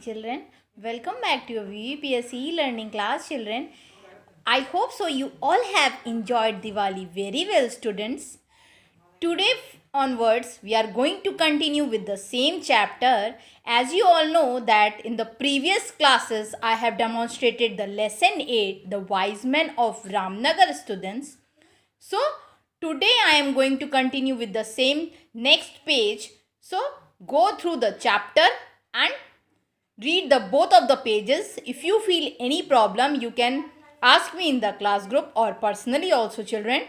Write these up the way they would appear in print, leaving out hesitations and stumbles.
Children, welcome back to your VVPSC learning class. Children, I hope so you all have enjoyed Diwali very well, students. Today onwards we are going to continue with the same chapter. As you all know that in the previous classes I have demonstrated the lesson 8, the wise men of Ramnagar, students. So today I am going to continue with the same next page. So go through the chapter and read the both of the pages. If you feel any problem, you can ask me in the class group or personally also, children.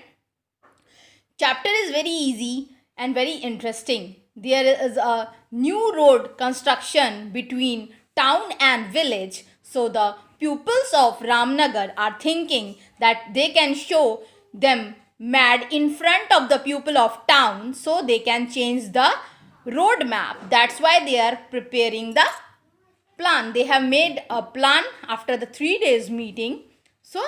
Chapter is very easy and very interesting. There is a new road construction between town and village. So the pupils of Ramnagar are thinking that they can show them mad in front of the pupil of town so they can change the road map. That's why they are preparing the plan. They have made a plan after the 3 days meeting. So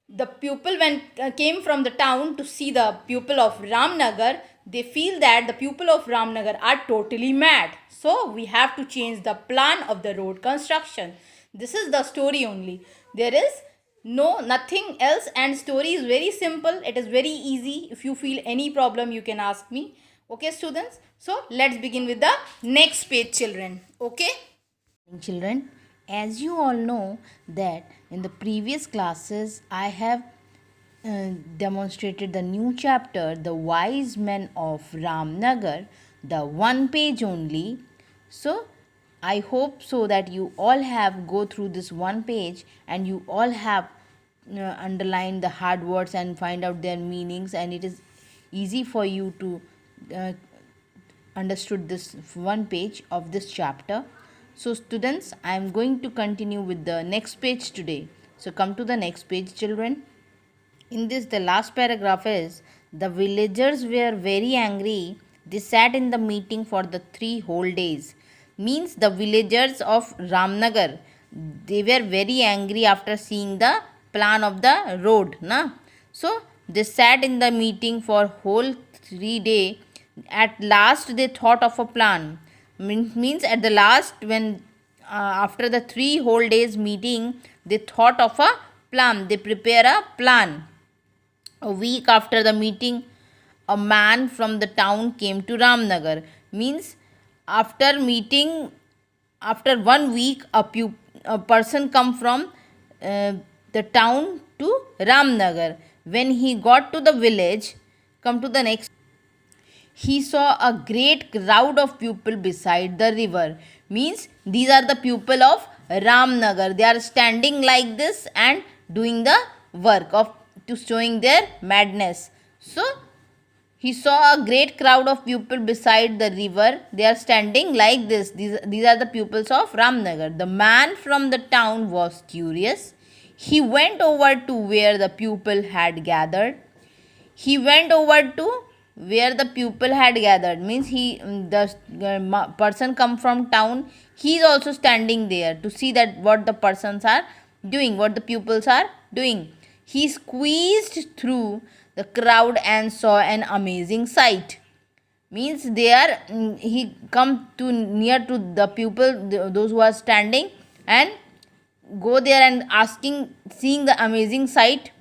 the pupil when came from the town to see the pupil of Ramnagar, they feel that the pupil of Ramnagar are totally mad. So we have to change the plan of the road construction. This is the story only. There is nothing else, and story is very simple. It is very easy. If you feel any problem, you can ask me. Okay, students. So let's begin with the next page, children. Okay. Children, as you all know that in the previous classes I have demonstrated the new chapter, the wise men of Ramnagar, the one page only. So I hope so that you all have go through this one page and you all have underlined the hard words and find out their meanings, and it is easy for you to understood this one page of this chapter. So students, I am going to continue with the next page today. So come to the next page, children. In this, the last paragraph is, the villagers were very angry. They sat in the meeting for the 3 whole days. Means the villagers of Ramnagar, they were very angry after seeing the plan of the road. Na? So they sat in the meeting for whole 3 days. At last they thought of a plan. Means at the last, when after the 3 whole days meeting, they thought of a plan. They prepare a plan. A week after the meeting, a man from the town came to Ramnagar. Means after meeting, after 1 week, a person come from the town to Ramnagar. When he got to the village, come to the next, he saw a great crowd of people beside the river. Means these are the people of Ramnagar. They are standing like this and doing the work of to showing their madness. So he saw a great crowd of people beside the river. They are standing like this. These are the pupils of Ramnagar. The man from the town was curious. He went over to where the pupil had gathered. He went over to where the pupil had gathered. Means the person come from town, he is also standing there to see that what the persons are doing, what the pupils are doing. He squeezed through the crowd and saw an amazing sight. Means they are he come to near to the pupil, those who are standing, and go there and asking, seeing the amazing sight.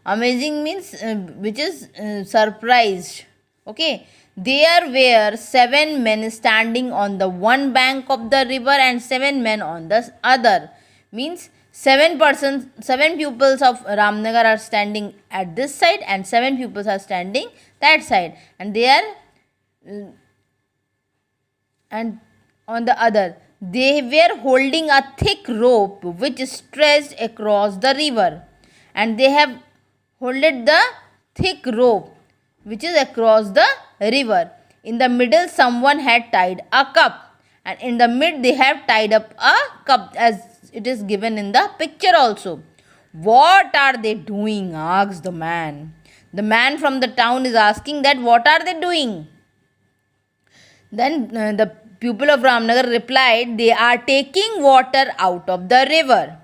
Amazing means which is surprised. Okay, there were 7 men standing on the one bank of the river and 7 men on the other. Means 7 pupils of Ramnagar are standing at this side and 7 pupils are standing that side, and they are and on the other. They were holding a thick rope which stretched across the river, and they have holded the thick rope which is across the river. In the middle, someone had tied a cup, and in the mid they have tied up a cup as it is given in the picture also. What are they doing? Asked the man. The man from the town is asking that what are they doing? Then the pupil of Ramnagar replied, they are taking water out of the river.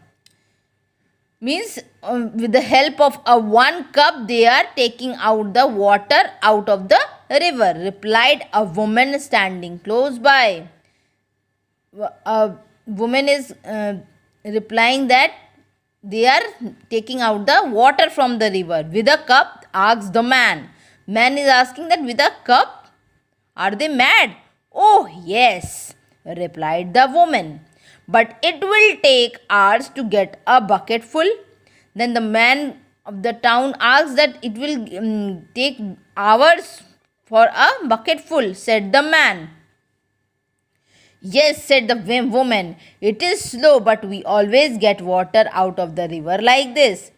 Means with the help of a one cup they are taking out the water out of the river, replied a woman standing close by. a woman is replying that they are taking out the water from the river. With a cup, asks the man. Man is asking that with a cup, are they mad? Oh, yes, replied the woman. But it will take hours to get a bucket full. Then the man of the town asks that it will take hours for a bucket full, said the man. Yes, said the woman, it is slow, but we always get water out of the river like this.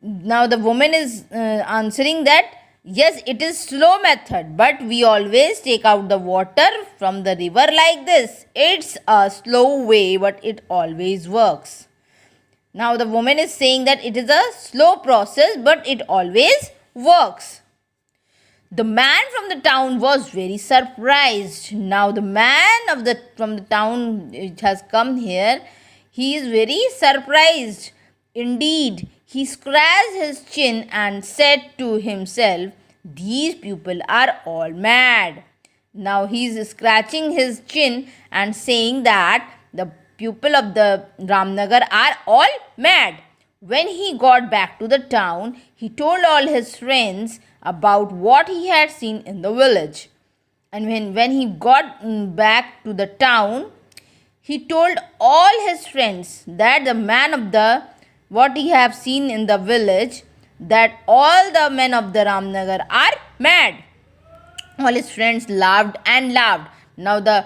Now the woman is answering that, yes, it is slow method, but we always take out the water from the river like this. It's a slow way, but it always works. Now the woman is saying that it is a slow process, but it always works. The man from the town was very surprised. Now the man from the town which has come here, he is very surprised. Indeed, he scratched his chin and said to himself, "These people are all mad." Now he is scratching his chin and saying that the people of the Ramnagar are all mad. When he got back to the town, he told all his friends about what he had seen in the village. And when he got back to the town, he told all his friends that the man of the what he have seen in the village, that all the men of the Ramnagar are mad. All his friends laughed and laughed. Now the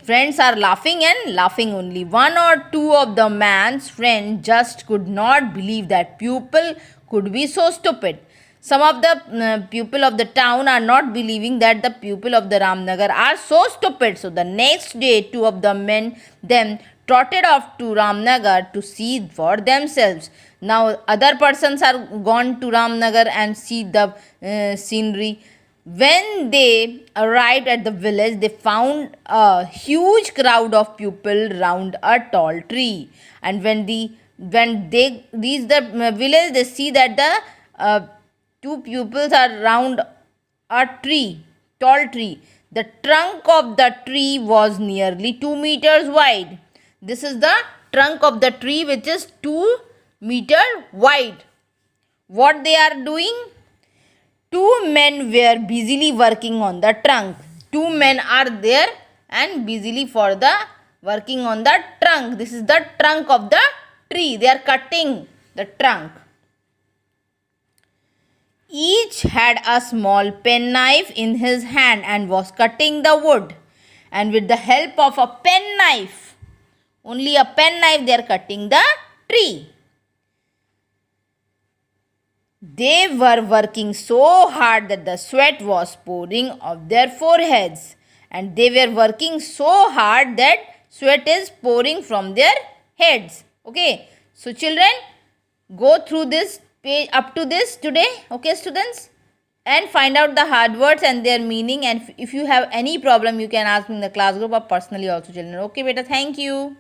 friends are laughing and laughing only. One or two of the man's friends just could not believe that people could be so stupid. Some of the people of the town are not believing that the people of the Ramnagar are so stupid. So the next day, two of the men then trotted off to Ramnagar to see for themselves. Now other persons are gone to Ramnagar and see the scenery. When they arrived at the village, they found a huge crowd of people round a tall tree. And when they reach the village, they see that the two pupils are round a tall tree. The trunk of the tree was nearly 2 meters wide. This is the trunk of the tree, which is 2 meter wide. What they are doing? Two men were busily working on the trunk. Two men are there and busily for the working on the trunk. This is the trunk of the tree. They are cutting the trunk. Each had a small penknife in his hand and was cutting the wood. And with the help of a penknife, only a penknife, they are cutting the tree. They were working so hard that the sweat was pouring off their foreheads. And they were working so hard that sweat is pouring from their heads. Okay. So children, go through this page up to this today. Okay students. And find out the hard words and their meaning. And if you have any problem, you can ask me in the class group or personally also children. Okay beta, thank you.